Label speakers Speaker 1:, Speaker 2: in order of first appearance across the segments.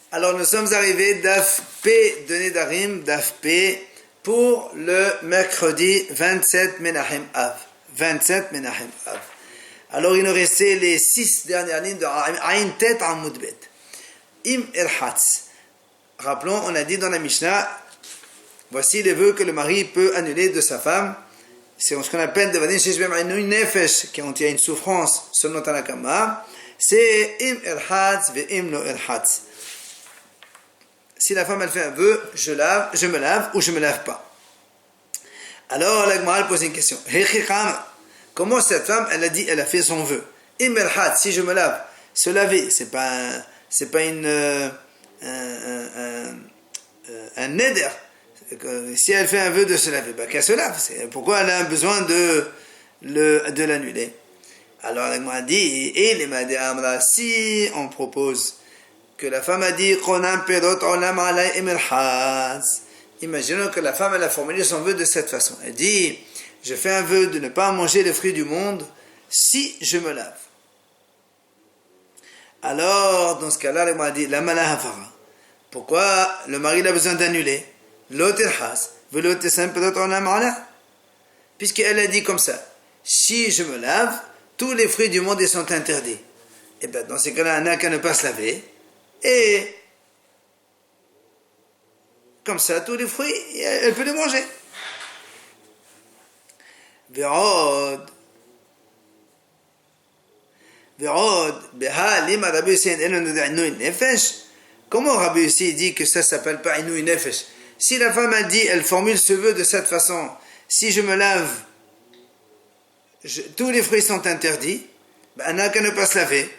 Speaker 1: Alors nous sommes arrivés d'Af P de Nedarim, d'Af P pour le mercredi 27 Menachem Av. 27 Menachem Av. Alors il nous restait les 6 dernières lignes de Aïn Tet Amud Bet. Im Erhatz. Rappelons, on a dit dans la Mishnah, voici les vœux que le mari peut annuler de sa femme. C'est ce qu'on appelle Devadim Sheshbem Ainui Nefesh, quand il y a une souffrance selon Tanakama. C'est Im Erhatz ve Im Lo Erhatz. Si la femme elle fait un vœu, je me lave ou je me lave pas. Alors la Gemara pose une question. Comment cette femme elle a fait son vœu? Im Erhatz, si je me lave, se laver, c'est pas un neder. Si elle fait un vœu de se laver, qu'elle se lave. Pourquoi elle a besoin de l'annuler? Alors elle m'a dit, et les Amra, si on propose que la femme a dit, imaginons que la femme elle a formulé son vœu de cette façon. Elle dit, je fais un vœu de ne pas manger les fruits du monde si je me lave. Alors, dans ce cas-là, elle m'a dit, la malahavara. Pourquoi le mari a besoin d'annuler? Puisqu'elle a dit comme ça, si je me lave, tous les fruits du monde ils sont interdits. Et bien dans ces cas-là, elle n'a qu'à ne pas se laver. Et comme ça, tous les fruits, elle peut les manger. Comment Rabbi Yossi dit que ça s'appelle pas Inouï Nefesh? Si la femme a dit, elle formule ce vœu de cette façon, si je me lave, tous les fruits sont interdits, elle n'a qu'à ne pas se laver,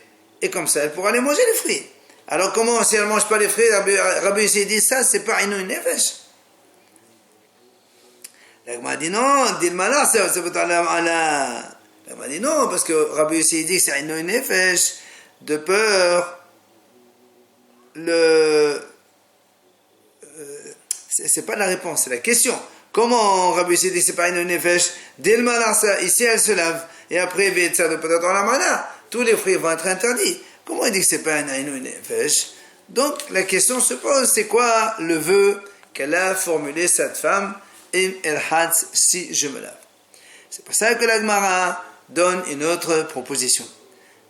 Speaker 1: et comme ça, elle pourra aller manger les fruits. Alors comment, si elle ne mange pas les fruits, Rabbi Yossi dit ça, c'est pas Inouï Nefesh. Elle m'a dit non, dis-le-moi c'est pas Allah. Elle m'a dit non, parce que Rabbi Yossi dit que c'est Inouï Nefesh, de peur, c'est pas la réponse, c'est la question. Comment Rabbi Yossi dit que c'est pas Inouï Nefesh? Dis-le-moi ici elle se lave, et après, tous les fruits vont être interdits. Comment il dit que c'est pas un Inouï Nefesh? Donc la question se pose, c'est quoi le vœu qu'elle a formulé cette femme? Im Erhatz, si je me lave. C'est pour ça que la Gemara donne une autre proposition.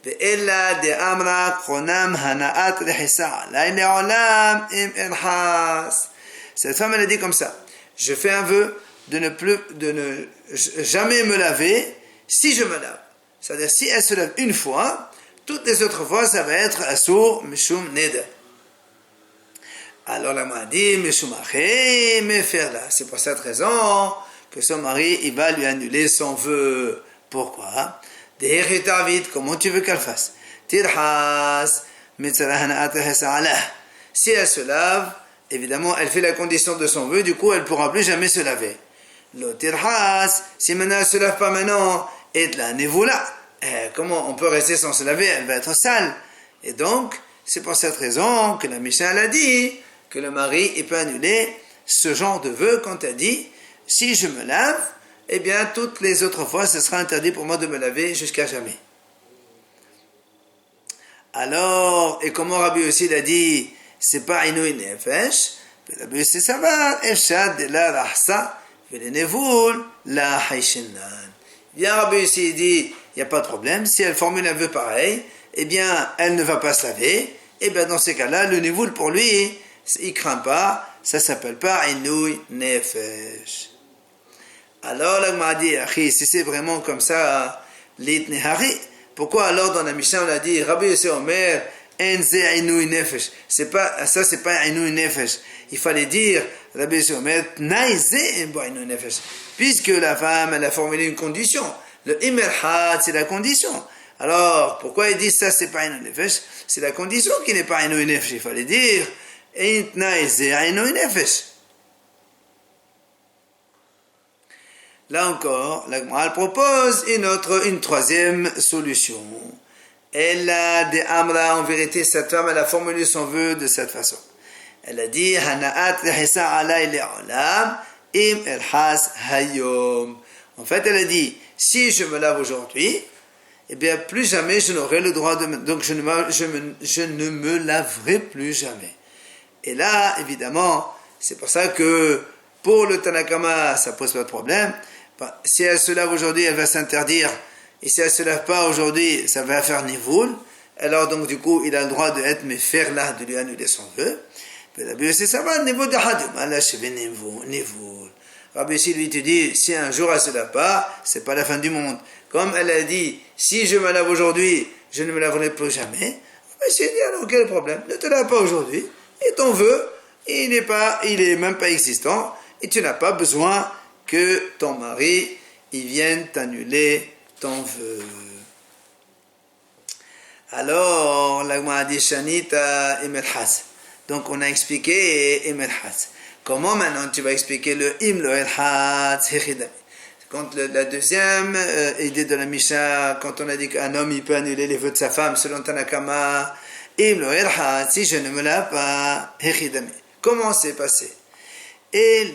Speaker 1: Ve'ella de amra chronam hanaat rehisa alay le'olam im Erhatz. Cette femme elle a dit comme ça, je fais un vœu de ne jamais me laver si je me lave. C'est-à-dire si elle se lave une fois, toutes les autres fois ça va être asur mishum neder. Alors la m'a dit, mais faire là. C'est pour cette raison que son mari, il va lui annuler son vœu. Pourquoi? Comment tu veux qu'elle fasse? Si elle se lave, évidemment, elle fait la condition de son vœu, du coup, elle ne pourra plus jamais se laver. Si maintenant elle ne se lave pas maintenant, et la nevoula, comment on peut rester sans se laver? Elle va être sale. Et donc, c'est pour cette raison que la Mishnah a dit que le mari il peut annuler ce genre de vœu quand elle dit si je me lave, eh bien toutes les autres fois ce sera interdit pour moi de me laver jusqu'à jamais. Alors, et comment Rabbi Yossi l'a dit, c'est pas Inouï Nefesh, Rabbi Yossi ça va, Efshad de la Rahsa, Velenevul la Haïshinan. Bien Rabbi Yossi dit, il n'y a pas de problème, si elle formule un vœu pareil, eh bien elle ne va pas se laver, et bien dans ces cas-là, le Nevoul pour lui, il craint pas, ça s'appelle pas Inouï Nefesh. Alors là, m'a dit, si c'est vraiment comme ça, l'itnehari, pourquoi alors dans la Mishnah on a dit, Rabbi Yossi Omer, Enze Inouï Nefesh, c'est pas Inouï Nefesh. Il fallait dire, Rabbi Yossi Omer, Naïze Inouï Nefesh. Puisque la femme, elle a formulé une condition. Le Imerhat, c'est la condition. Alors, pourquoi il dit ça, c'est pas Inouï Nefesh? C'est la condition qui n'est pas Inouï Nefesh. Il fallait dire, là encore, la Gemara propose une troisième solution. Elle a des amra, en vérité, cette femme, elle a formulé son vœu de cette façon. Elle a dit, Hanaat rehisa alay le'olam, im elhas hayom. En fait, elle a dit, si je me lave aujourd'hui, eh bien, plus jamais je n'aurai le droit de... Donc, je ne me laverai plus jamais. Et là, évidemment, c'est pour ça que pour le Tanakama, ça pose pas de problème. Si elle se lave aujourd'hui, elle va s'interdire. Et si elle se lave pas aujourd'hui, ça va faire nivoul. Alors donc du coup, il a le droit de être méfer là, de lui annuler son vœu. Mais la Bible, c'est ça va, niveau de hadim. Allah, je vais nivoul. Rabbi Yossi lui te dit, si un jour elle se lave pas, c'est pas la fin du monde. Comme elle a dit, si je me lave aujourd'hui, je ne me laverai plus jamais. Rabbi Yossi dit, alors quel problème? Ne te lave pas aujourd'hui. Et ton vœu, il est même pas existant. Et tu n'as pas besoin que ton mari, il vienne t'annuler ton vœu. Alors, la Gemara dit Shanita Imelhas. Donc, on a expliqué Imelhas. Comment maintenant tu vas expliquer le Imlo Elhas Hechidami? Quand la deuxième idée de la Mishnah, quand on a dit qu'un homme il peut annuler les vœux de sa femme selon Tanakama, Imlo Elhas, si je ne me lave pas, Hechidami. Comment c'est passé? Si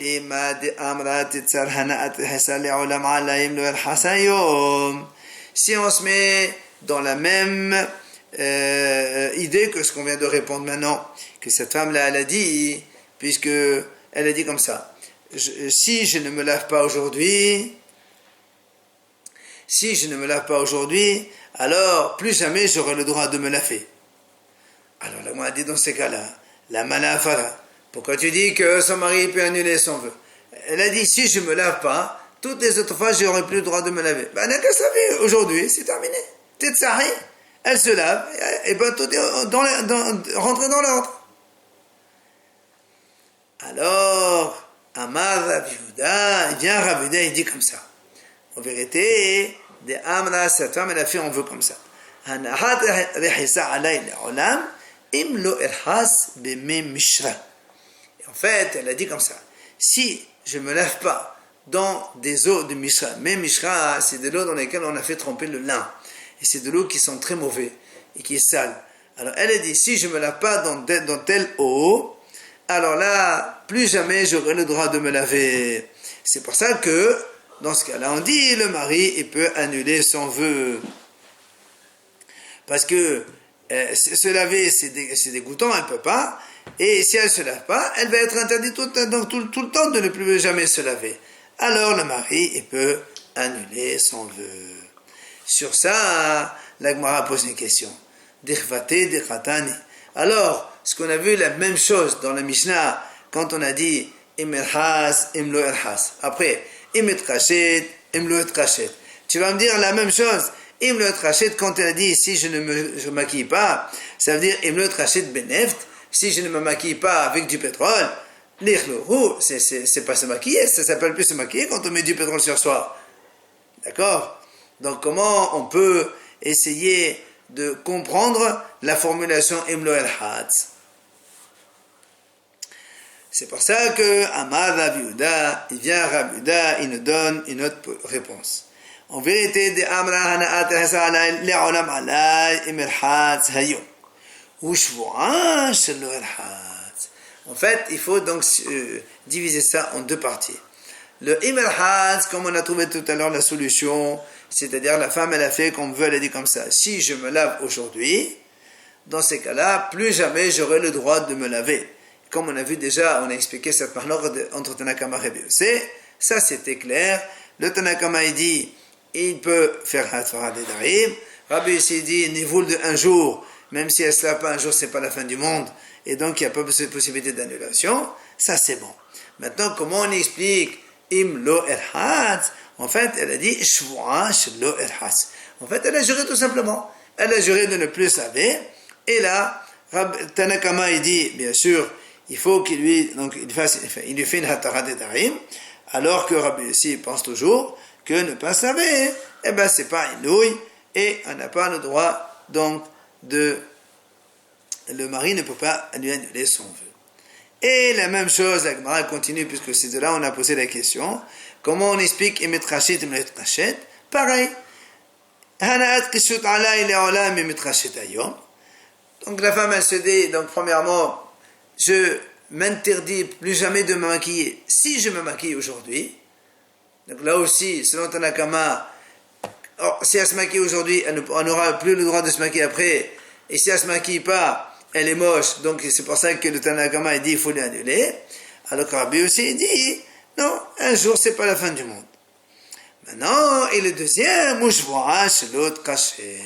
Speaker 1: on se met dans la même idée que ce qu'on vient de répondre maintenant, que cette femme-là, elle a dit, puisque elle a dit comme ça, si je ne me lave pas aujourd'hui, alors plus jamais j'aurai le droit de me laver. Alors là, on a dit dans ces cas-là, la malafara. Pourquoi tu dis que son mari peut annuler son vœu? Elle a dit, si je ne me lave pas, toutes les autres fois, je n'aurai plus le droit de me laver. Ben, n'a qu'à se laver. Aujourd'hui, c'est terminé. Tetsari, elle se lave, et ben, tout est rentré dans l'ordre. Alors, Amar Rav Yehuda, il vient Rav Yehuda, il dit comme ça. En vérité, des Amra, cette femme, elle a fait un vœu comme ça. Hanahat rehisa alay le'olam, im lo erhas b'me mishra. En fait, elle a dit comme ça, si je ne me lave pas dans des eaux de Mishra, mais Mishra, c'est de l'eau dans lesquelles on a fait tremper le lin, et c'est de l'eau qui sont très mauvais, et qui est sale. Alors elle a dit, si je ne me lave pas dans telle eau, alors là, plus jamais j'aurai le droit de me laver. C'est pour ça que, dans ce cas-là, on dit, le mari, il peut annuler son vœu. Parce que se laver, c'est dégoûtant, elle ne peut pas. Et si elle ne se lave pas, elle va être interdite tout le temps de ne plus jamais se laver. Alors le mari, il peut annuler son vœu. Sur ça, la Gemara pose une question. Alors, ce qu'on a vu, la même chose dans la Mishnah, quand on a dit Imerhas, Imlo Erhas. Après, Imet Rachet, Imlo Rachet. Tu vas me dire la même chose. Imlo Rachet, quand elle a dit si je ne me maquille pas, ça veut dire Imlo Rachet Beneft. Si je ne me maquille pas avec du pétrole, c'est pas se maquiller, ça s'appelle plus se maquiller quand on met du pétrole sur soi. D'accord? Donc comment on peut essayer de comprendre la formulation Imlo el-Hatz? C'est pour ça que Amar Rav Yehuda, il vient Rav Yehuda, il nous donne une autre réponse. En vérité, de Amra Hana'at Hasa'alai le'olam alai im-el-Hatz hayom. En fait, il faut donc diviser ça en deux parties. Le Imerhaz, comme on a trouvé tout à l'heure la solution, c'est-à-dire la femme, elle a fait comme veut, elle a dit comme ça, si je me lave aujourd'hui, dans ces cas-là, plus jamais j'aurai le droit de me laver. Comme on a vu déjà, on a expliqué cette marloque entre Tanakama et Rabbi Yossi, ça c'était clair. Le Tanakama, il dit, il peut faire Hatfara des Darim. Rabbi Yossi dit, nivoul de un jour, même si elle ne se lave pas un jour, ce n'est pas la fin du monde, et donc il n'y a pas de possibilité d'annulation, ça c'est bon. Maintenant, comment on explique Im lo erhatz? En fait, elle a dit Shvoa shelo erhatz. En fait, elle a juré tout simplement. Elle a juré de ne plus se laver, et là, Tanakama, il dit, bien sûr, il faut qu'il lui fait une hatara de darim, alors que Rabbi Yossi pense toujours que ne pas se laver, eh ben c'est pas une nouille, et on n'a pas le droit, donc, le mari ne peut pas lui annuler son vœu. Et la même chose, la Gemara continue, puisque c'est de là on a posé la question. Comment on explique Emet Rachet, Emet Rachet? Pareil. Hanaat Kishut Alay Le'olam Emet Rachet Ayom. Donc la femme, elle se dit, donc premièrement, je m'interdis plus jamais de me maquiller. Si je me maquille aujourd'hui, donc là aussi, selon Tanakama, si elle se maquille aujourd'hui, elle n'aura plus le droit de se maquiller après. Et si elle ne se maquille pas, elle est moche, donc c'est pour ça que le Tanakama dit il faut l'annuler. Alors que Rabbi aussi dit non, un jour c'est pas la fin du monde. Maintenant, et le deuxième, Mouchvoa chez l'autre cachet.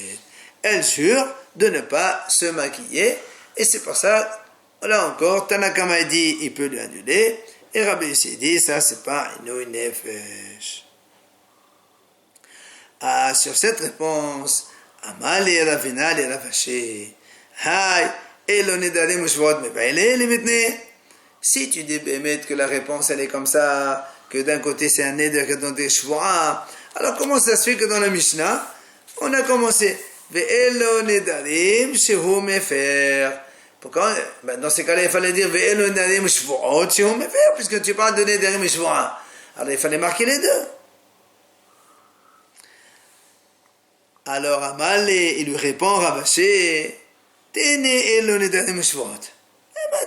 Speaker 1: Elle jure de ne pas se maquiller, et c'est pour ça, là encore, Tanakama dit il peut lui annuler, et Rabbi aussi dit ça c'est pas Inouï Nefesh. Ah, sur cette réponse, Amal et Ravina et Ravaché. Hai, et l'onidari Mouchvoa me bailé les mitne. Si tu dis Bémet que la réponse elle est comme ça, que d'un côté c'est un neder, que dans des shvoa, alors comment ça se fait que dans la Mishnah, on a commencé Ve'elo nedarim shehu mefer. Pourquoi? Ben dans ces cas-là, il fallait dire Ve'elo nedarim shvoot shehu mefer, puisque tu parles de nedarim et shvoa. Alors il fallait marquer les deux. Alors Amal, il lui répond Ravaché, Tene elo nedarim shvoot.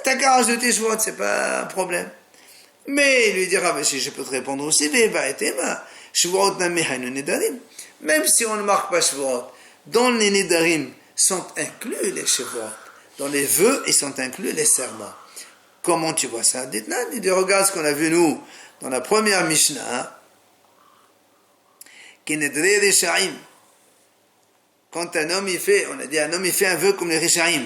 Speaker 1: Ta garage de tes shvoot, c'est pas un problème. Mais il lui dira, je peux te répondre aussi, même si on ne marque pas shvuot, dans les nedarim sont inclus les shvuot, dans les vœux, ils sont inclus les serments. Comment tu vois ça? Dites-nous, regarde ce qu'on a vu nous, dans la première Mishnah, qui nedrei rishaim. Quand un homme, on a dit, un homme, il fait un vœu comme les rishaim.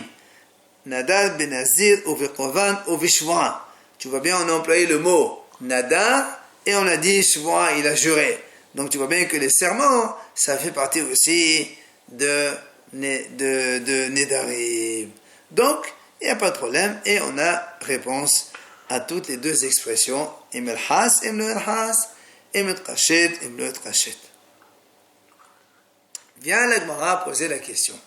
Speaker 1: Nadar benazir ou vekovan ou vishvoa. Tu vois bien, on a employé le mot nadar et on a dit shvoa, il a juré. Donc tu vois bien que les serments, ça fait partie aussi de nedarim. Donc, il n'y a pas de problème et on a réponse à toutes les deux expressions. Im el-has, im lo el-has, im et-kachet, im lo et-kachet. Viens la Gemara poser la question.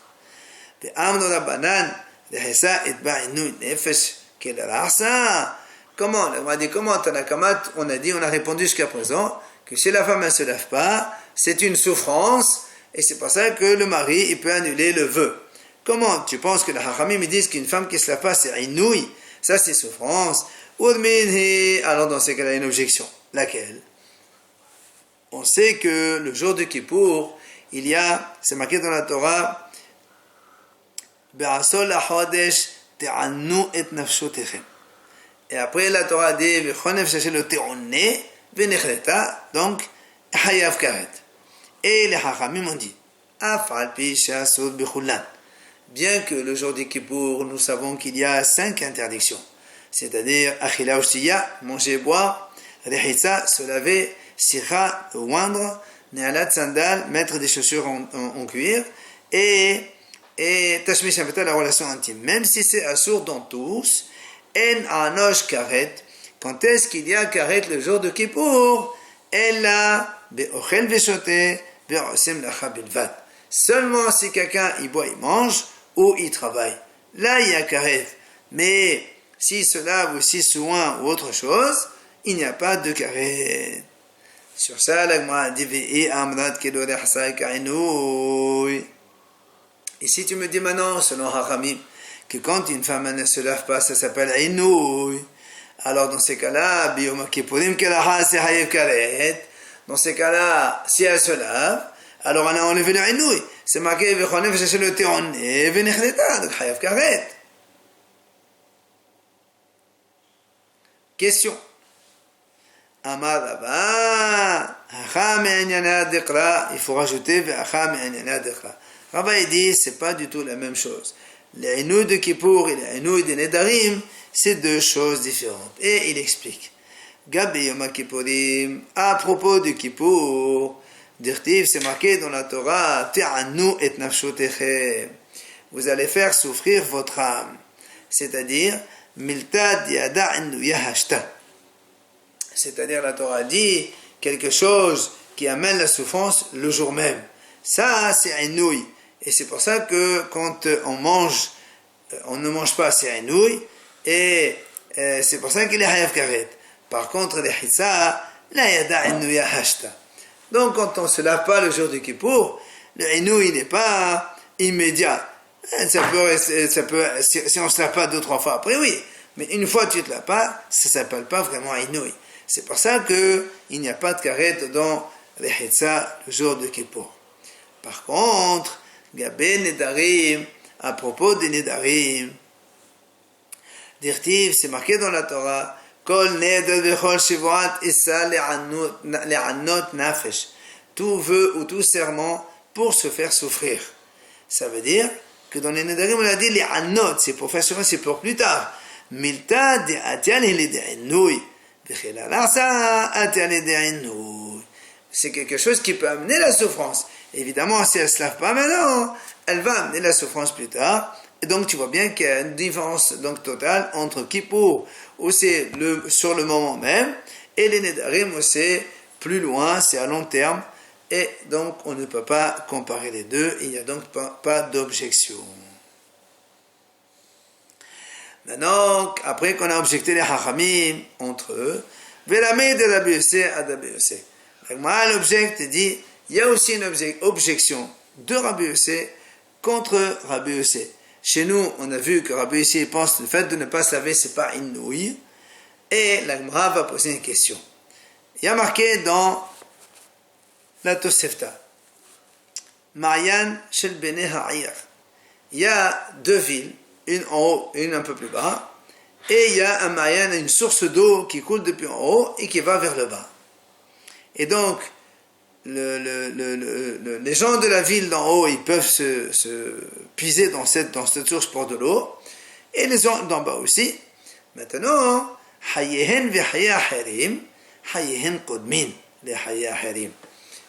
Speaker 1: Ve'amno rabbanan lehesa etba inu nefesh kel rasa. Comment? On a dit, comment Tanakamat, on a répondu jusqu'à présent que si la femme ne se lave pas, c'est une souffrance, et c'est pour ça que le mari, il peut annuler le vœu. Comment? Tu penses que les Hachamim me disent qu'une femme qui ne se lave pas, c'est inouï, ça c'est souffrance. Alors dans ces cas-là, il y a une objection. Laquelle? On sait que le jour de Kippour, il y a, c'est marqué dans la Torah, Be'asol la-chodesh te'annu et nafshotechem. Et après, la Torah dit, donc, hayav karet. Et les hachamim ont dit, bien que le jour du Kippour, nous savons qu'il y a 5 interdictions, c'est-à-dire, achila ushtiya, manger et boire, rechitza, se laver, sira, oindre, ne'alat sandal, mettre des chaussures en cuir, et tashmish aveta, la relation intime. Même si c'est assourd dans tous, en anosh karet, quand est-ce qu'il y a karet le jour de Kippour? Ella be'ochel ve'shote ve'osem lacha bilvat. Seulement si quelqu'un il boit, il mange ou il travaille. Là il y a karet. Mais s'il se lave ou s'il soin ou autre chose, il n'y a pas de karet. Sur ça, la Gemara dit ve'i amrat kedoreh hasai ka'inouy. Et si tu me dis maintenant, selon Hachamim, que quand une femme ne se lave pas, ça s'appelle inouï. Alors dans ces cas-là, dans ces cas-là, si elle se lave, alors on a enlevé le inouï. C'est marqué, donc hayav karet. Question. Amar Rava, il faut rajouter Rava dit, c'est pas du tout la même chose. Les inouïs de Kippour et les inouïs de Nedarim, c'est deux choses différentes. Et il explique. Gabi Yom Kippourim, à propos de Kippour, Dirtiv, c'est marqué dans la Torah, Te'anu et nafshotechem. Vous allez faire souffrir votre âme. C'est-à-dire, Miltad yada enduya hashta. C'est-à-dire, la Torah dit quelque chose qui amène la souffrance le jour même. Ça, c'est inouï. Et c'est pour ça que quand on mange, on ne mange pas, c'est inouï. Et c'est pour ça qu'il est hayav karet. Par contre, les hitsa, la yada enduya hashta. Donc, quand on ne se lave pas le jour du Kippour, le inouï n'est pas immédiat. Ça peut, si on ne se lave pas 2-3 fois après, oui. Mais une fois que tu ne te laves pas, ça ne s'appelle pas vraiment inouï. C'est pour ça qu'il n'y a pas de karet dans les hitsa le jour du Kippour. Par contre, Gabé Nedarim, à propos des Nedarim, Dirtiv, c'est marqué dans la Torah, Kol neder vechol shivuat issa le'anot nafesh. Tout vœu ou tout serment pour se faire souffrir. Ça veut dire que dans les Nedarim, on a dit les anot, c'est pour faire souffrir, c'est pour plus tard. Milta de atian et de'inouy. C'est quelque chose qui peut amener la souffrance. Évidemment, si elle ne se lave pas maintenant, elle va amener la souffrance plus tard. Et donc, tu vois bien qu'il y a une différence donc, totale entre Kippour, où c'est sur le moment même, et les Nedarim, où c'est plus loin, c'est à long terme. Et donc, on ne peut pas comparer les deux. Il n'y a donc pas d'objection. Maintenant, après qu'on a objecté les Hachamim entre eux, Velamé de Rabbi Yossé à Rabbi Yossé. L'object dit, il y a aussi une objection de Rabbi Yossé contre Rabbi Yossé. Chez nous, on a vu que Rabbi Yossé pense que le fait de ne pas se laver, c'est pas une nouille. Et la Gemara va poser une question. Il y a marqué dans la Tosefta, Marian Shel Bene Ha'ir. Il y a deux villes, une en haut et une un peu plus bas, et il y a un Marian, une source d'eau qui coule depuis en haut et qui va vers le bas. Et donc, les gens de la ville d'en haut, ils peuvent se puiser dans cette source pour de l'eau, et les gens d'en bas aussi. Maintenant, Hayehen v'Haya Harim, Hayehen Kodmin, les Haya Harim.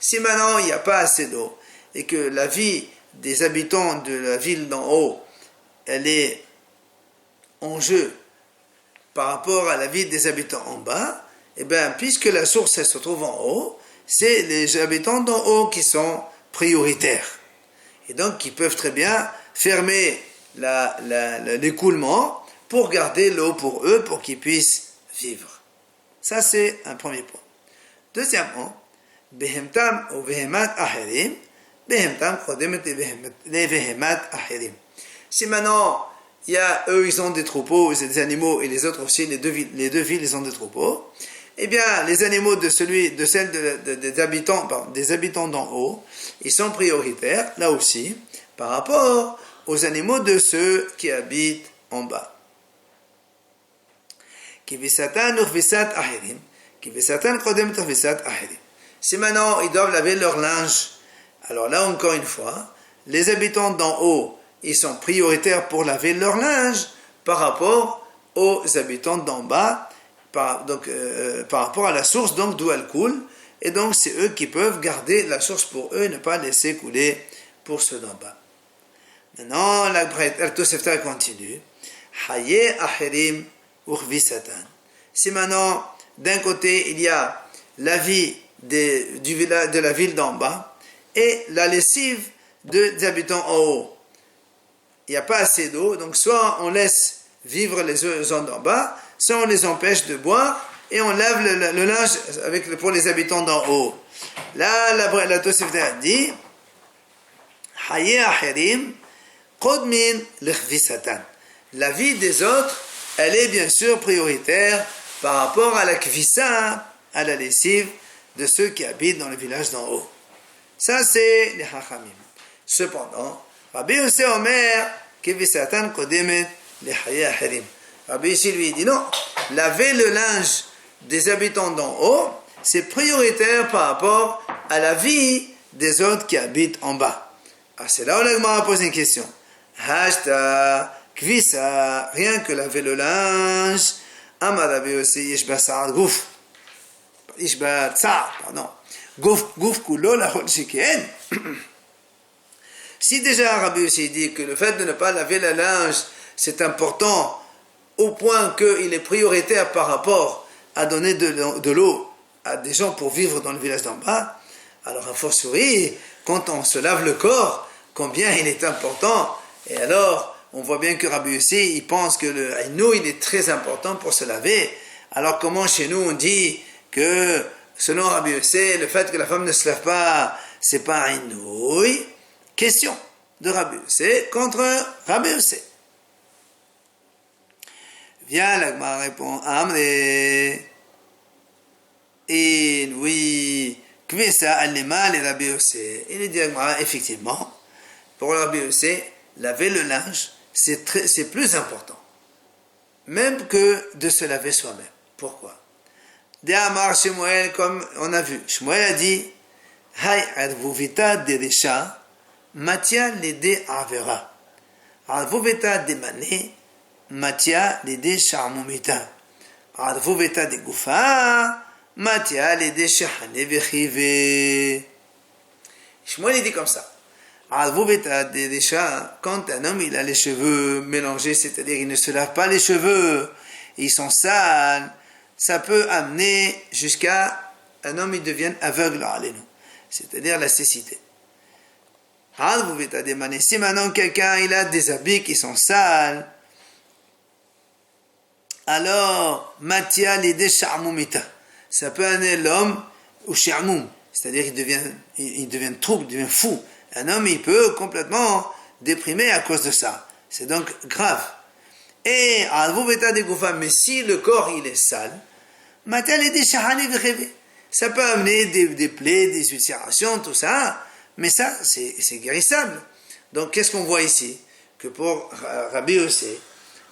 Speaker 1: Si maintenant il n'y a pas assez d'eau, et que la vie des habitants de la ville d'en haut, elle est en jeu par rapport à la vie des habitants en bas, et bien, puisque la source elle se trouve en haut, c'est les habitants d'en haut qui sont prioritaires. Et donc, qui peuvent très bien fermer l'écoulement pour garder l'eau pour eux, pour qu'ils puissent vivre. Ça, c'est un premier point. Deuxièmement, Behemtam ou Vehemat Aherim, Behemtam Chodemet les Vehemat Aherim. Si maintenant, eux, ils ont des troupeaux, c'est des animaux, et les autres aussi, les deux villes, ils ont des troupeaux, eh bien, les animaux des habitants d'en haut, ils sont prioritaires, là aussi, par rapport aux animaux de ceux qui habitent en bas. Kivisatan urvisat ahirim, kivisatan kodem urvisat ahirim. Si maintenant, ils doivent laver leur linge, alors là, encore une fois, les habitants d'en haut, ils sont prioritaires pour laver leur linge par rapport aux habitants d'en bas, par rapport à la source donc d'où elle coule, et donc c'est eux qui peuvent garder la source pour eux et ne pas laisser couler pour ceux d'en bas. Maintenant, la Tosefta continue. Haye ahirim urvisatan. Si maintenant, d'un côté, il y a la vie de la ville d'en bas et la lessive des habitants en haut. Il n'y a pas assez d'eau, donc soit on laisse vivre les gens d'en bas, soit on les empêche de boire et on lave le linge pour les habitants d'en haut. Là, la Tosefta dit Haye ahirim kodmin l'chvisatan. La vie des autres, elle est bien sûr prioritaire par rapport à la kvissa, à la lessive de ceux qui habitent dans le village d'en haut. Ça, c'est les hachamim. Cependant, Rabbi Yossé Omer, kvisatan kodemet les haye ahirim. Rabbi Yossé lui dit non, laver le linge des habitants d'en haut, c'est prioritaire par rapport à la vie des autres qui habitent en bas. Alors c'est là où la Gemara pose une question. Hashta, kvisa, rien que laver le linge, Amar Rabbi Yossé yeshba sa'ad gouf. Yeshba tsa'ad, pardon. Gouf kulo la chol shikien. Si déjà Rabbi Yossé dit que le fait de ne pas laver le linge, c'est important au point qu'il est prioritaire par rapport à donner de l'eau à des gens pour vivre dans le village d'en bas, alors a fortiori, quand on se lave le corps, combien il est important. Et alors, on voit bien que Rabbi Yossé, il pense que le haïnou, il est très important pour se laver. Alors comment chez nous on dit que, selon Rabbi Yossé, le fait que la femme ne se lave pas, c'est pas un haïnou? Question de Rabbi Yossé contre Rabbi Yossé. Viens, la Gemara répond, Amré. Et oui, Kvesa Alema les Rabbi Yossé. Il dit effectivement, pour Rabbi Yossé, laver le linge, c'est plus important. même que de se laver soi-même. Pourquoi? D'Amar Shmuel, comme on a vu, Shmuel a dit, Hay advuvita deresha, matia lede avera. Advuvita de mané, matia lede sharmumita. Advuvita de goufa, matia lede shahane vechive. Shmuel dit comme ça. Advuvita deresha, quand un homme il a les cheveux mélangés, c'est-à-dire il ne se lave pas les cheveux, ils sont sales, ça peut amener jusqu'à un homme il devienne aveugle, c'est-à-dire la cécité. Si maintenant quelqu'un il a des habits qui sont sales, alors matia l'idée charmoumita, ça peut amener l'homme au charmoum, c'est-à-dire il devient trouble, il devient fou. Un homme il peut complètement déprimer à cause de ça. C'est donc grave. Et mais si le corps il est sale, ça peut amener des plaies, des ulcérations, tout ça, mais ça, c'est guérissable. Donc, qu'est-ce qu'on voit ici? Que pour Rabbi Yossé,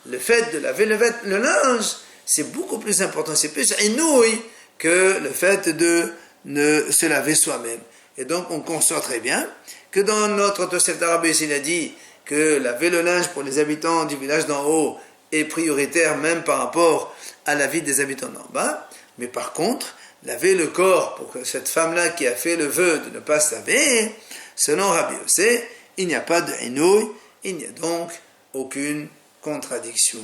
Speaker 1: le fait de laver le linge, c'est beaucoup plus important, c'est plus inouï que le fait de ne se laver soi-même. Et donc, on conçoit très bien que dans notre Tosefta Rabbi Yossé, il a dit que laver le linge pour les habitants du village d'en haut est prioritaire même par rapport à la vie des habitants d'en bas, mais par contre, laver le corps pour que cette femme-là qui a fait le vœu de ne pas se laver, selon Rabbi Yossé, il n'y a pas de inouï, il n'y a donc aucune contradiction.